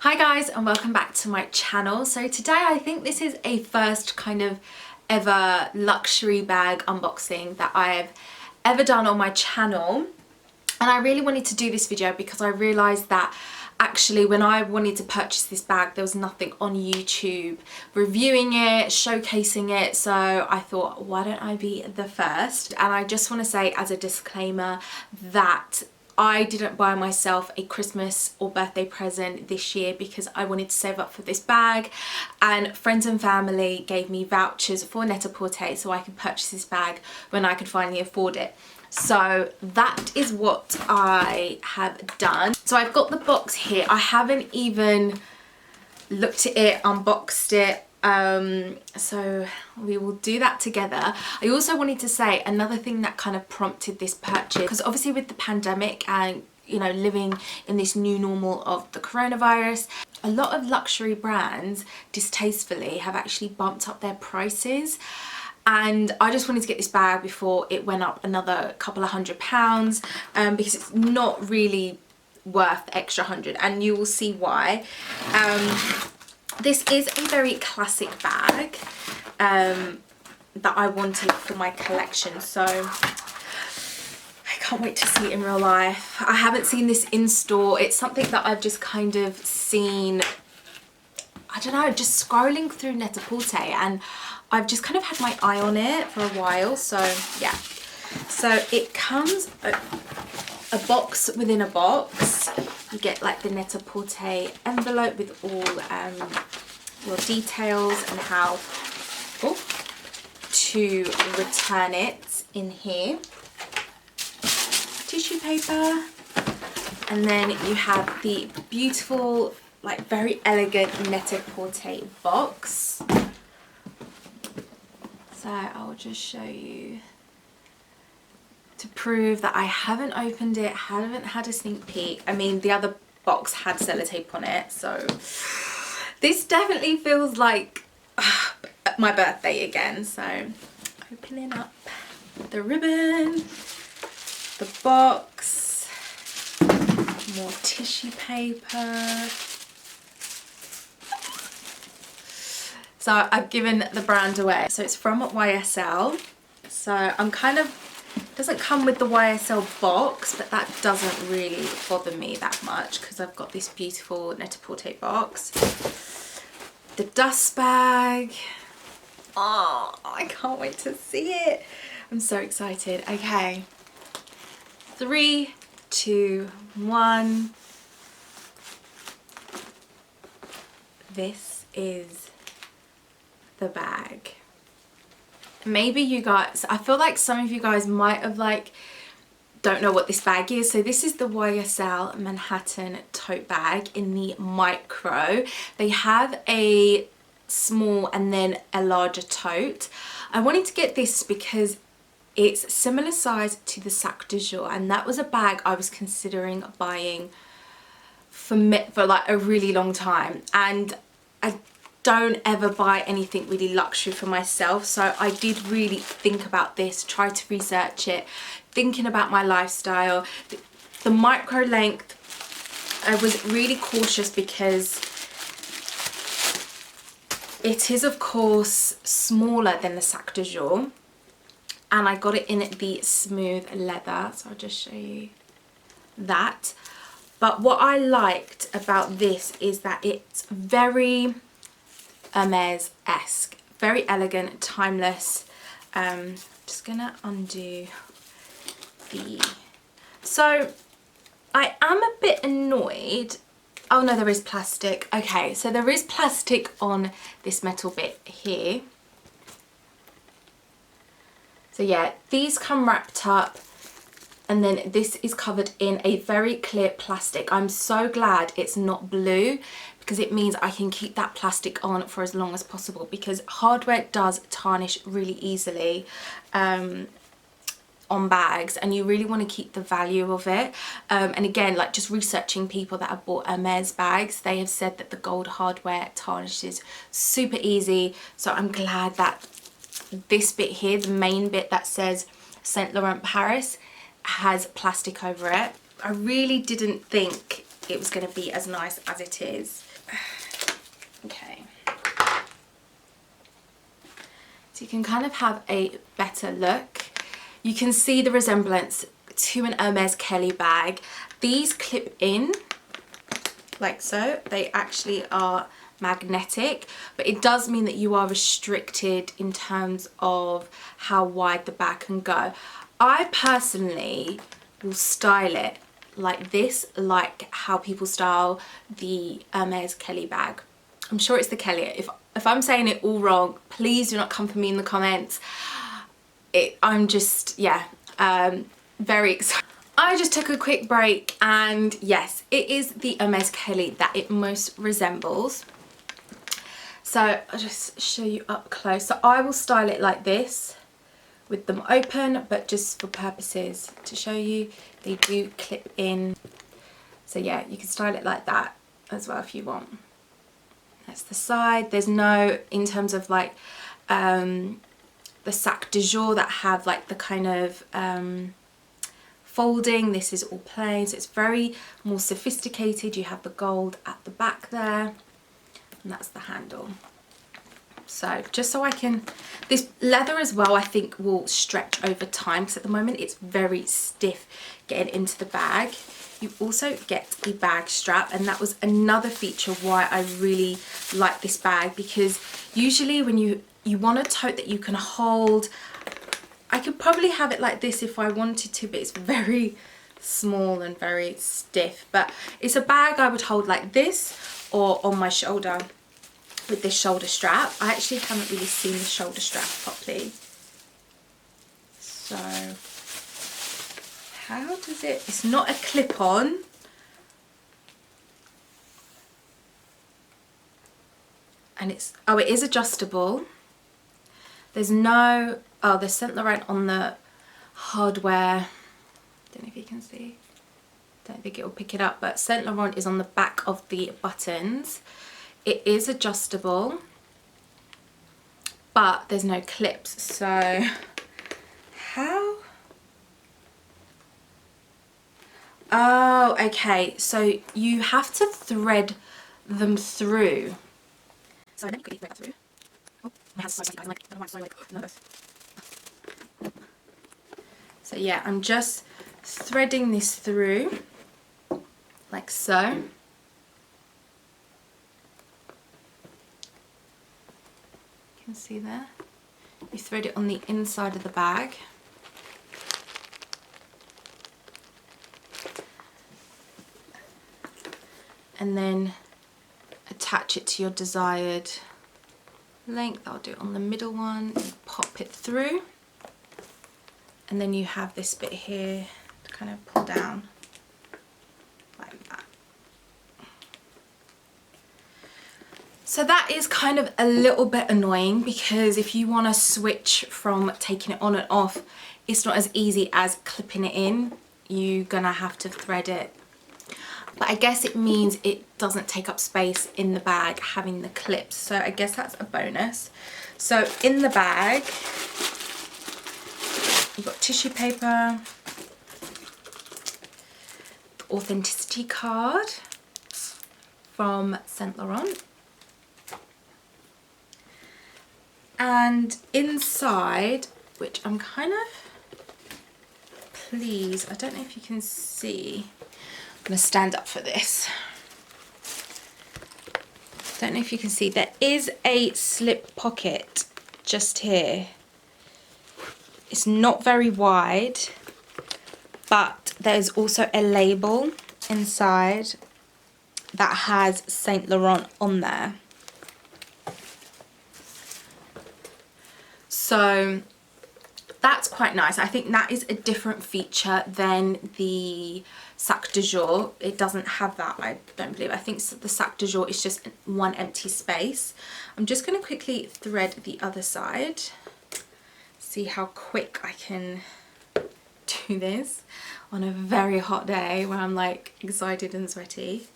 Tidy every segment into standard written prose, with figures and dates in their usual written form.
Hi guys and welcome back to my channel. So today I think this is a first kind of ever luxury bag unboxing that I've ever done on my channel, and I really wanted to do this video because I realised that actually when I wanted to purchase this bag there was nothing on YouTube reviewing it, showcasing it, so I thought why don't I be the first. And I just want to say as a disclaimer that I didn't buy myself a Christmas or birthday present this year because I wanted to save up for this bag, and friends and family gave me vouchers for Net-a-Porter so I could purchase this bag when I could finally afford it. So that is what I have done. So I've got the box here. I haven't even looked at it, unboxed it. So we will do that together. I also wanted to say another thing that kind of prompted this purchase, because obviously with the pandemic and living in this new normal of the coronavirus, a lot of luxury brands distastefully have actually bumped up their prices, and I just wanted to get this bag before it went up another couple of £100, because it's not really worth the extra 100, and you will see why. This is a very classic bag that I wanted for my collection, so I can't wait to see it in real life. I haven't seen this in store. It's something that I've just kind of seen, I don't know, just scrolling through Net-a-Porter, and I've just kind of had my eye on it for a while, so yeah. So it comes a box within a box. You get like the Net-a-Porter envelope with all your details and how to return it in here. Tissue paper, and then you have the beautiful, like very elegant Net-a-Porter box. So I'll just show you to prove that I haven't opened it, haven't had a sneak peek. I mean, the other box had sellotape on it, so this definitely feels like my birthday again. So opening up the ribbon, the box, more tissue paper. So I've given the brand away. So it's from YSL. So I'm kind of, doesn't come with the YSL box, but that doesn't really bother me that much because I've got this beautiful Net-a-Porter box. The dust bag. Oh, I can't wait to see it. I'm so excited. Okay. 3, 2, 1. This is the bag. Maybe you guys, I feel like some of you guys might have don't know what this bag is. So this is the YSL Manhattan tote bag in the micro. They have a small and then a larger tote. I wanted to get this because it's similar size to the Sac de Jour, and that was a bag I was considering buying for like a really long time, and I don't ever buy anything really luxury for myself, so I did really think about this, try to research it, thinking about my lifestyle. The micro length, I was really cautious because it is of course smaller than the Sac de Jour, and I got it in the smooth leather, so I'll just show you that. But what I liked about this is that it's very Hermes-esque, very elegant, timeless. Just gonna undo the, so I am a bit annoyed. Oh no, there is plastic. Okay, so there is plastic on this metal bit here. So yeah, these come wrapped up, and then this is covered in a very clear plastic. I'm so glad it's not blue, because it means I can keep that plastic on for as long as possible, because hardware does tarnish really easily on bags, and you really want to keep the value of it. And again, like just researching people that have bought Hermes bags, they have said that the gold hardware tarnishes super easy. So I'm glad that this bit here, the main bit that says Saint Laurent Paris, has plastic over it. I really didn't think it was going to be as nice as it is. Okay. So you can kind of have a better look. You can see the resemblance to an Hermes Kelly bag. These clip in like so. They actually are magnetic, but it does mean that you are restricted in terms of how wide the bag can go. I personally will style it like this, like how people style the Hermes Kelly bag. I'm sure it's the Kelly. If I'm saying it all wrong, please do not come for me in the comments. I'm just, yeah, very excited. I just took a quick break, and yes, it is the Hermes Kelly that it most resembles. So I'll just show you up close. So I will style it like this with them open, but just for purposes to show you, they do clip in. So yeah, you can style it like that as well if you want. That's the side. There's no, in terms of like the sac de jour that have like the kind of folding, this is all plain, so it's very more sophisticated. You have the gold at the back there, and that's the handle. So just so I can, this leather as well I think will stretch over time, because at the moment it's very stiff getting into the bag. You also get a bag strap, and that was another feature why I really like this bag, because usually when you want a tote that you can hold, I could probably have it like this if I wanted to, but it's very small and very stiff. But it's a bag I would hold like this or on my shoulder with this shoulder strap. I actually haven't really seen the shoulder strap properly. So how does it, it's not a clip-on. And it's, oh, it is adjustable. There's no, oh, there's Saint Laurent on the hardware. Don't know if you can see. Don't think it will pick it up, but Saint Laurent is on the back of the buttons. It is adjustable, but there's no clips. So how? Oh, okay. So you have to thread them through. So then you can thread through. Oh, my hand's so slightly, guys. I'm like, I don't know why I'm so like nervous. So yeah, I'm just threading this through like so. You can see there. You thread it on the inside of the bag. And then attach it to your desired length. I'll do it on the middle one and pop it through. And then you have this bit here to kind of pull down like that. So that is kind of a little bit annoying, because if you want to switch from taking it on and off, it's not as easy as clipping it in. You're gonna have to thread it. But I guess it means it doesn't take up space in the bag having the clips. So I guess that's a bonus. So in the bag, you've got tissue paper, the authenticity card from Saint Laurent, and inside, which I'm kind of pleased, I don't know if you can see, I'm going to stand up for this. Don't know if you can see, there is a slip pocket just here. It's not very wide, but there's also a label inside that has Saint Laurent on there. So that's quite nice. I think that is a different feature than the sac de jour. It doesn't have that, I don't believe. I think the sac de jour is just one empty space. I'm just going to quickly thread the other side. See how quick I can do this on a very hot day when I'm like excited and sweaty.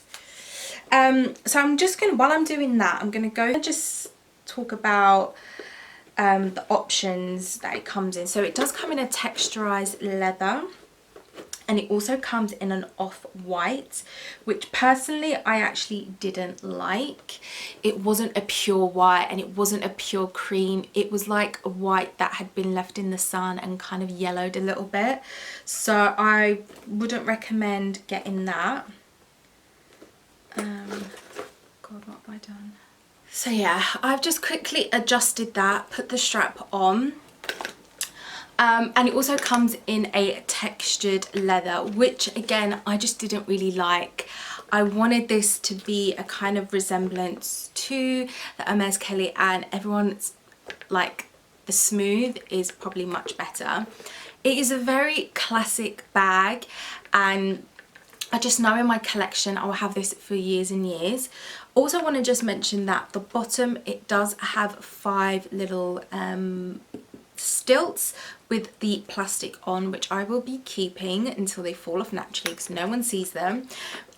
So I'm just going to, while I'm doing that, I'm going to go and just talk about the options that it comes in. So it does come in a texturized leather, And it also comes in an off-white, which personally I actually didn't like. It wasn't a pure white and it wasn't a pure cream. It was like a white that had been left in the sun and kind of yellowed a little bit. So I wouldn't recommend getting that. God, what have I done? So yeah, I've just quickly adjusted that, put the strap on. And it also comes in a textured leather, which again I just didn't really like. I wanted this to be a kind of resemblance to the Hermes Kelly, and everyone's like the smooth is probably much better. It is a very classic bag, and I just know in my collection I will have this for years and years. Also want to just mention that the bottom, it does have 5 little stilts with the plastic on, which I will be keeping until they fall off naturally because no one sees them.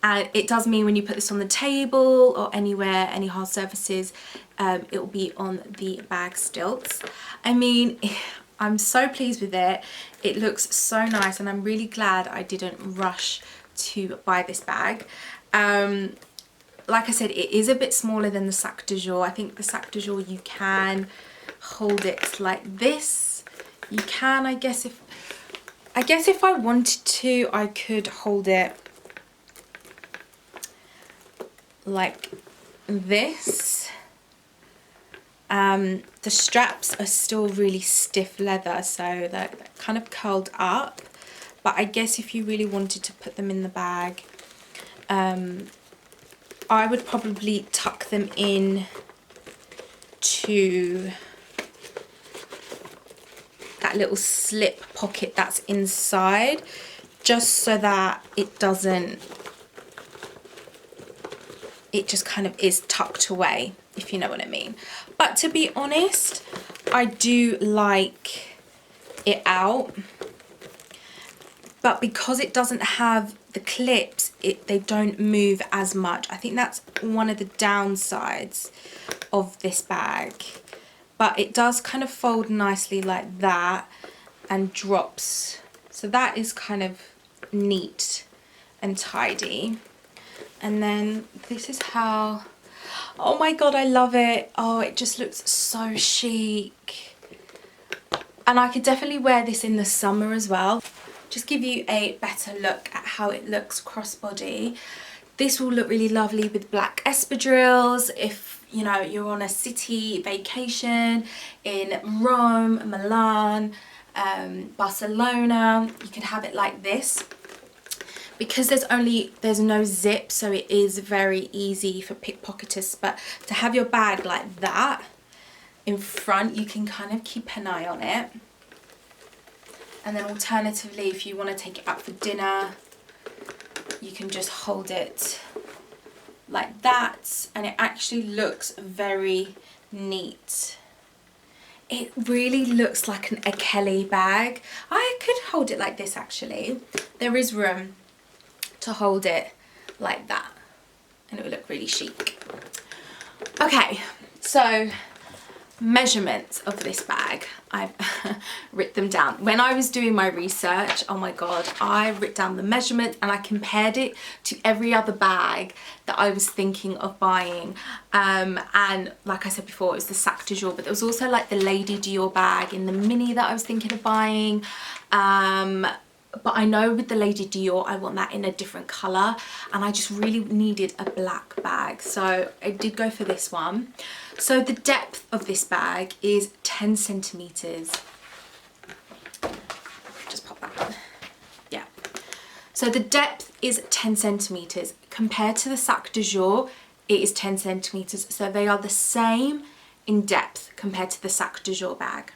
And it does mean when you put this on the table or anywhere, any hard surfaces, it will be on the bag stilts. I mean, I'm so pleased with it. It looks so nice, and I'm really glad I didn't rush to buy this bag. Like I said, it is a bit smaller than the Sac de Jour. I think the Sac de Jour, you can hold it like this. You can, I guess if I wanted to, I could hold it like this. The straps are still really stiff leather, so they're kind of curled up. But I guess if you really wanted to put them in the bag, I would probably tuck them in to that little slip pocket that's inside, just so that it doesn't, it just kind of is tucked away, if you know what I mean. But to be honest, I do like it out, but because it doesn't have the clips, they don't move as much. I think that's one of the downsides of this bag. But it does kind of fold nicely like that and drops. So that is kind of neat and tidy. And then this is how, oh my God, I love it. Oh, it just looks so chic. And I could definitely wear this in the summer as well. Just give you a better look at how it looks crossbody. This will look really lovely with black espadrilles if, you know, you're on a city vacation in Rome, Milan, Barcelona. You can have it like this. Because there's no zip, so it is very easy for pickpocketers. But to have your bag like that in front, you can kind of keep an eye on it. And then alternatively, if you want to take it out for dinner, you can just hold it like that, and it actually looks very neat. It really looks like a Kelly bag. I could hold it like this actually. There is room to hold it like that, and it would look really chic. Okay, so measurements of this bag, I've written them down. When I was doing my research, oh my God, I wrote down the measurement and I compared it to every other bag that I was thinking of buying. And like I said before, it was the Sac de Jour, but there was also like the Lady Dior bag in the mini that I was thinking of buying. But I know with the Lady Dior, I want that in a different colour, and I just really needed a black bag. So I did go for this one. So the depth of this bag is 10 centimetres. Just pop that in. Yeah. So the depth is 10 centimetres. Compared to the Sac de Jour, it is 10 centimetres. So they are the same in depth compared to the Sac de Jour bag.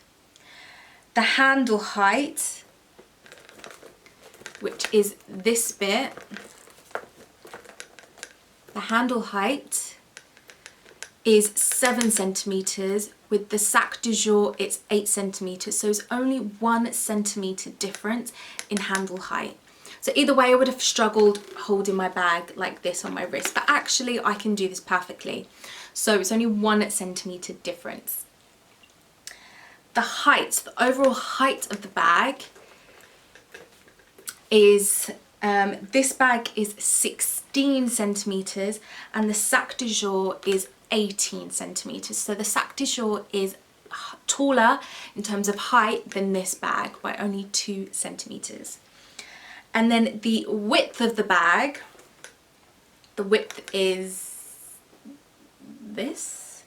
The handle height, which is this bit, the handle height is 7 centimetres. With the Sac de Jour, it's 8 centimetres. So it's only 1 centimetre difference in handle height. So either way, I would have struggled holding my bag like this on my wrist, but actually I can do this perfectly. So it's only 1 centimetre difference. The height, the overall height of the bag is, this bag is 16 centimeters and the sac de jour is 18 centimeters. So the sac de jour is taller in terms of height than this bag by only 2 centimeters. And then the width of the bag, the width is this.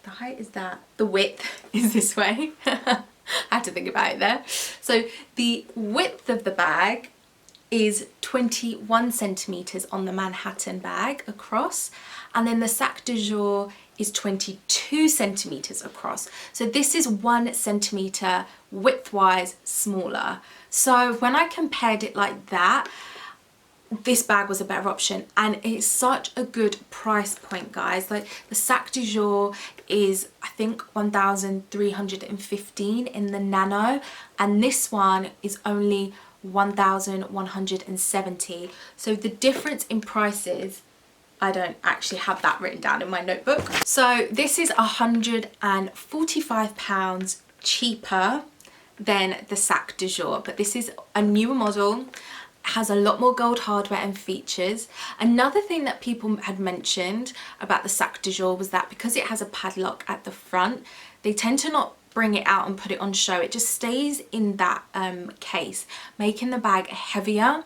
The height is that. The width is this way. I had to think about it there. So the width of the bag is 21 centimeters on the Manhattan bag across, and then the sac de jour is 22 centimeters across. So this is 1 centimeter width-wise smaller. So when I compared it like that, this bag was a better option, and it's such a good price point, guys. Like the sac de jour is, I think, 1,315 in the nano, and this one is only 1,170. So the difference in prices, I don't actually have that written down in my notebook. So this is £145 cheaper than the sac de jour, but this is a newer model, has a lot more gold hardware and features. Another thing that people had mentioned about the sac de jour was that because it has a padlock at the front, they tend to not bring it out and put it on show. It just stays in that case, making the bag heavier,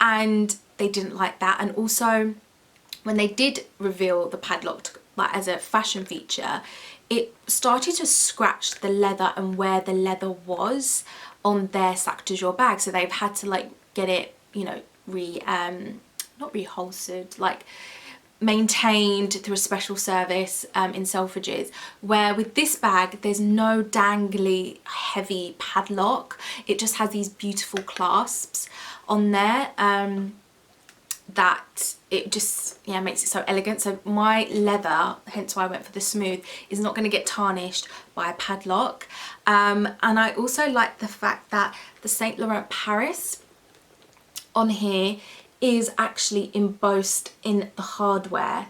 and they didn't like that. And also when they did reveal the padlock like as a fashion feature, it started to scratch the leather and where the leather was on their sac de jour bag. So they've had to like get it, you know, not reholstered, like maintained through a special service in Selfridges, where with this bag there's no dangly heavy padlock. It just has these beautiful clasps on there that it just, yeah, makes it so elegant. So my leather, hence why I went for the smooth, is not going to get tarnished by a padlock. And I also like the fact that the Saint Laurent Paris on here is actually embossed in the hardware,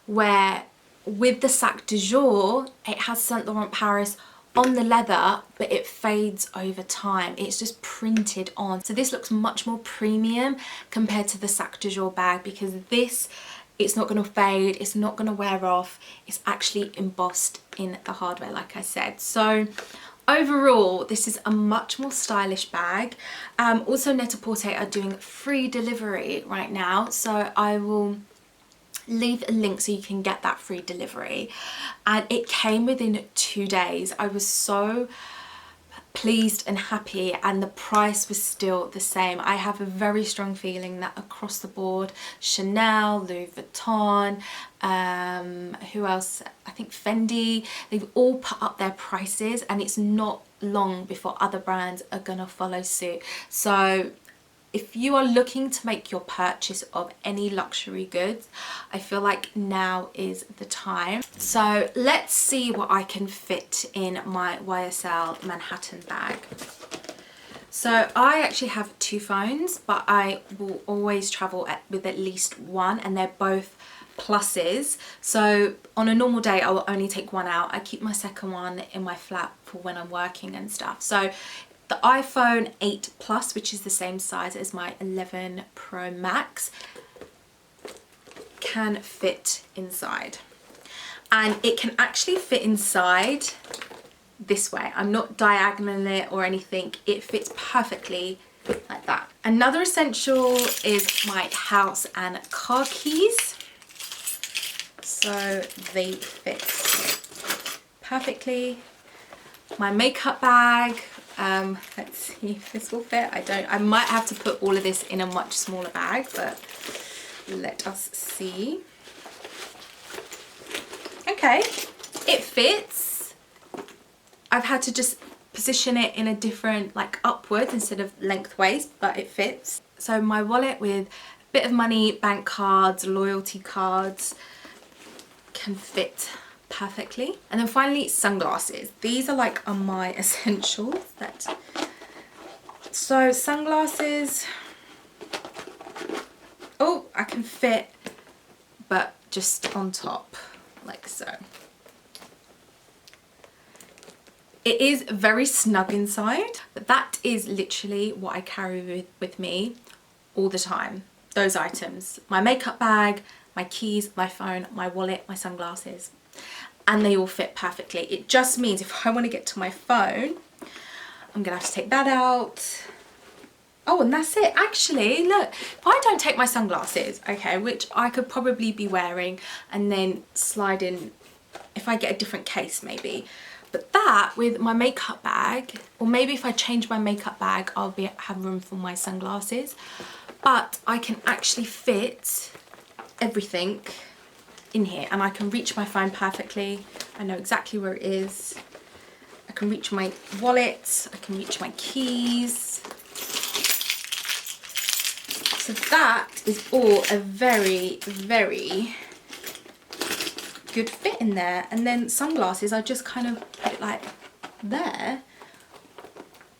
where with the sac de jour it has Saint Laurent Paris on the leather, but it fades over time. It's just printed on. So this looks much more premium compared to the sac de jour bag, because this, it's not going to fade, it's not going to wear off, it's actually embossed in the hardware, like I said. So overall, this is a much more stylish bag. Also, Net-a-Porter are doing free delivery right now, so I will leave a link so you can get that free delivery. And it came within 2 days. I was so pleased and happy, and the price was still the same. I have a very strong feeling that across the board, Chanel, Louis Vuitton, who else, I think Fendi, they've all put up their prices, and it's not long before other brands are gonna follow suit. So if you are looking to make your purchase of any luxury goods, I feel like now is the time. So let's see what I can fit in my YSL Manhattan bag. So I actually have 2 phones, but I will always travel with at least one, and they're both pluses. So on a normal day I will only take one out. I keep my second one in my flat for when I'm working and stuff. So the iPhone 8 Plus, which is the same size as my 11 Pro Max, can fit inside. And it can actually fit inside this way. I'm not diagonal it or anything. It fits perfectly like that. Another essential is my house and car keys. So they fit perfectly. My makeup bag. Let's see if this will fit. I might have to put all of this in a much smaller bag, but let us see. Okay, it fits. I've had to just position it in a different, like upwards instead of lengthways, but it fits. So my wallet with a bit of money, bank cards, loyalty cards, can fit perfectly. And then finally, sunglasses. These are like my essentials. So sunglasses, oh, I can fit, but just on top like so. It is very snug inside, but that is literally what I carry with me all the time. Those items, my makeup bag, my keys, my phone, my wallet, my sunglasses, and they all fit perfectly. It just means if I want to get to my phone, I'm gonna have to take that out. Oh, and that's it. Actually, look, if I don't take my sunglasses, okay, which I could probably be wearing and then slide in if I get a different case maybe. But that with my makeup bag, or maybe if I change my makeup bag, I'll have room for my sunglasses. But I can actually fit everything in here, and I can reach my phone perfectly. I know exactly where it is. I can reach my wallet, I can reach my keys. So that is all a very, very good fit in there. And then sunglasses, I just kind of put it like there.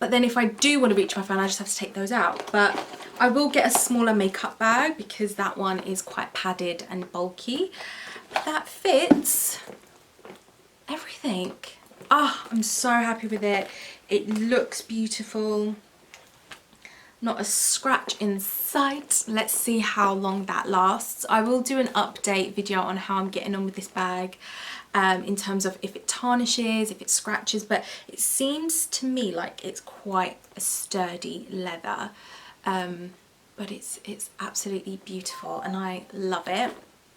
But then if I do want to reach my phone, I just have to take those out. But I will get a smaller makeup bag because that one is quite padded and bulky. But that fits everything. Oh, I'm so happy with it. It looks beautiful. Not a scratch in sight. Let's see how long that lasts. I will do an update video on how I'm getting on with this bag in terms of if it tarnishes, if it scratches, but it seems to me like it's quite a sturdy leather. But it's absolutely beautiful and I love it.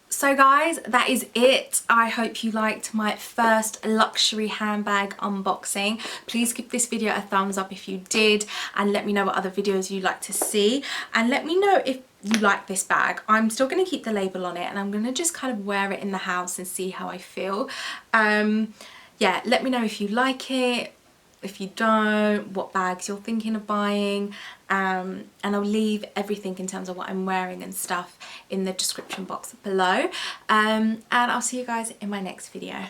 So guys, that is it. I hope you liked my first luxury handbag unboxing. Please give this video a thumbs up if you did, and let me know what other videos you'd like to see, and let me know if you like this bag. I'm still going to keep the label on it and I'm going to just kind of wear it in the house and see how I feel. Yeah, let me know if you like it, if you don't, what bags you're thinking of buying, and I'll leave everything in terms of what I'm wearing and stuff in the description box below, and I'll see you guys in my next video.